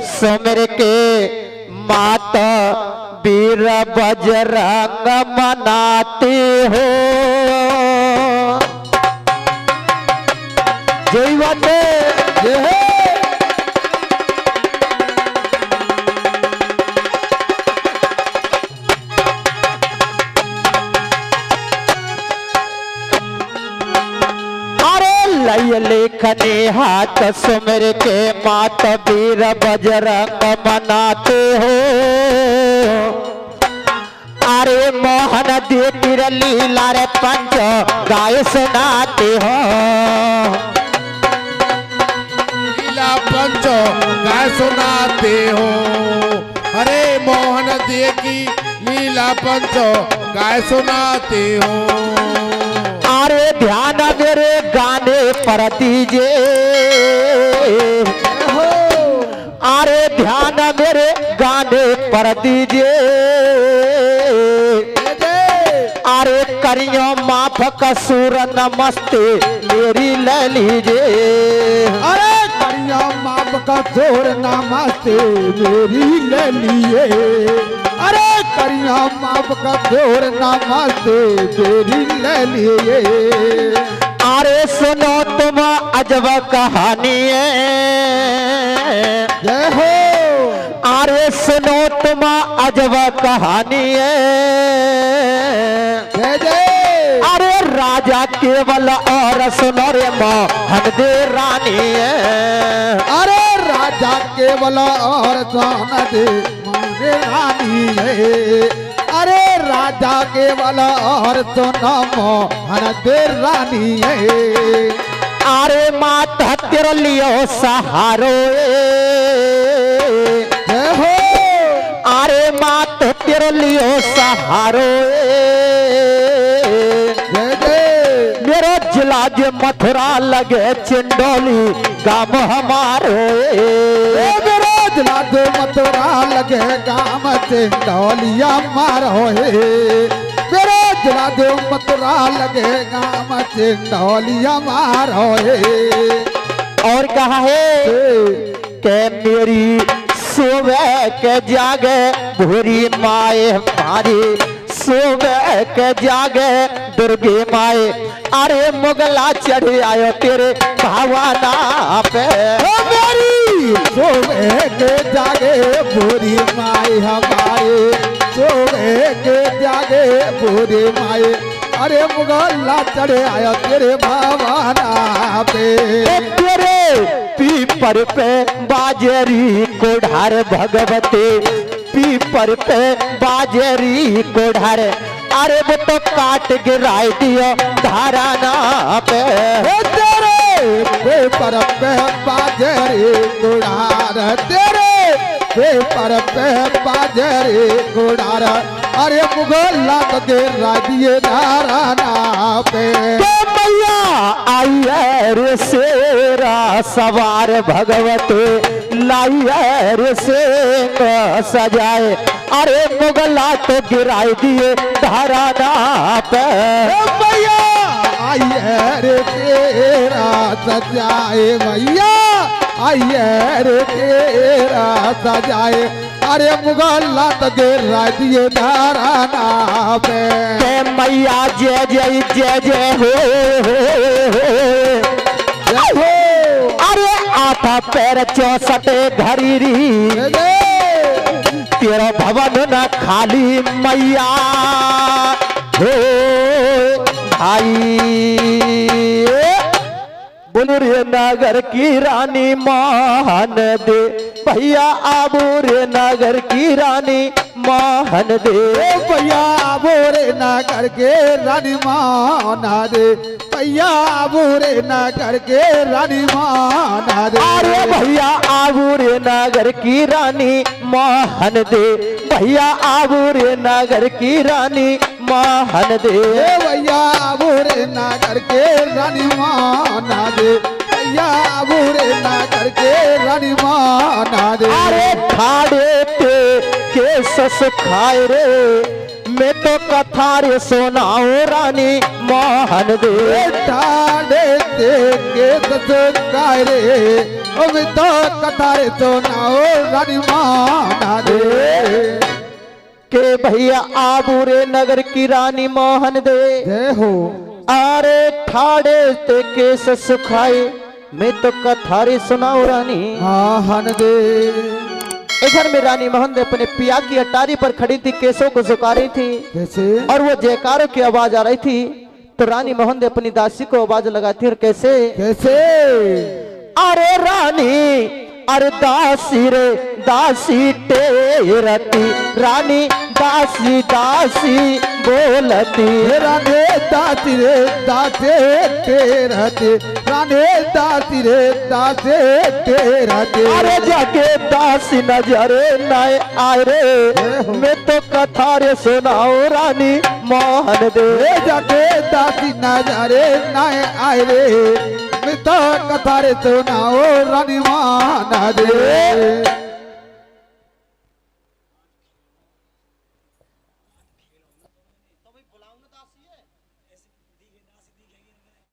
सुमिर के माता वीर बजरंग मनाते हो। जय बाते जय। लेखने हाथ सुमिर के माता वीर बजरंग मनाते हो। अरे मोहन दे तिर लीला रे पंच गाय सुनाते हो। लीला पंच गाय सुनाते हो। अरे मोहन दे की लीला पंच गाय सुनाते हो। अरे ध्यान मेरे गाने पर दीजिए। अरे ध्यान मेरे गाने पर दीजिए। अरे करियो माफ कसूर नमस्ते मेरी ले लीजिए। अरे करियो माफ कसूर नमस्ते मेरी ले लिए। अरे करिया माफ कसूर नमस्ते मेरी ले लिए। अरे सुनो तुम अजब कहानी जय हो। अरे सुनो तुम अजब कहानी जय जय। अरे राजा केवल और सुनो रे मोहन दे रानी। अरे राजा केवल और सोन दे रानी है। अरे राजा केवल और सोना मोहन दे रानी है। अरे माता तेरे लियो सहारो जय हो। अरे माता तेरे लियो सहारो जय जय। मेरा जिला जो मथुरा लगे चिंडोली गाँव हमारो। जिला दो मथुरा लगे गाँव चिंडोलिया मारो है। मेरे जिला दो मथुरा लगे गाँव चिंडोलिया मारो है। और कहा है कि मेरी सुबह के जागे भूरी माए हमारी। सुबह के जागे दुर्गे माए। अरे मुगला चढ़े आयो तेरे भावाना पे। सुबह के जागे भूरी माए हमारे। सुबह के जागे भूरी माए। अरे मुगला चढ़े आया तेरे भावाना पे। तेरे पीपर पे बाजरी कोढ़ार भगवते। पीपर पे बाजरी कोढ़ार। अरे वो तो काट गिराई दियो धाराना पे। पेपर पे बाजरी गुड़ार। तेरे पेपर पे बाजरी गुड़ार। अरे मुगला तो गिरा दिए धाराना पे। मैया आई है रे शेरा सवार भगवते। लाई है रे सिंह सजाए। अरे मुगला तो गिराई दिए धाराना पे। भैया आई है रे तेरा सजाए। भैया आई है रे तेरा सजाए। अरे मुगला तो गिरा दिए धाराना पे। मैया जय जय जय जय हो। अरे आता पैर 64 घरीरी। तेरा भवन न खाली मैया हो भाई। बोलो रे नगर की रानी मोहन दे। भैया आबो रे नगर की रानी मोहन दे। भैया बोरे नगर के रानी माना दे। भैया बोरे नगर के रानी माना दे। अरे भैया आबू रे नगर की रानी मोहन दे। भैया आबू रे नगर की रानी मोहन दे। भैया बोरे नगर के रानी माना दे। भैया बोरे नगर के रानी माना दे। अरे खाड़े पे के सस खाए रे। मैं तो कथा रे सुनाऊं रानी मोहन दे। ठाड़े के सस खाए रे। ओ मैं तो कथा रे सुनाओ रानी मोहन दे के भैया आबूरे नगर की रानी मोहन दे जय हो आरे ठाड़े ते केस सुखाए मैं तो कथारी सुनाओ रानी मोहन दे इधर में रानी मोहन दे अपने पिया की अटारी पर खड़ी थी, केसों को झुका रही थी कैसे और वो जयकारों की आवाज आ रही थी। तो रानी मोहन दे अपनी दासी को आवाज लगाती और कैसे कैसे अरे रानी अरे दासी रे दासी टेरती रानी दासी दासी बोलती राने दाती रे दाते तेरते राने दाती रे दाते तेरते अरे जाके दासी नजरे नाए आए रे मैं तो कथा रे सुनाओ रानी मोहन दे जाके दाती नजरे नाए आए रे मैं तो कथा रे सुनाओ रानी मोहन दे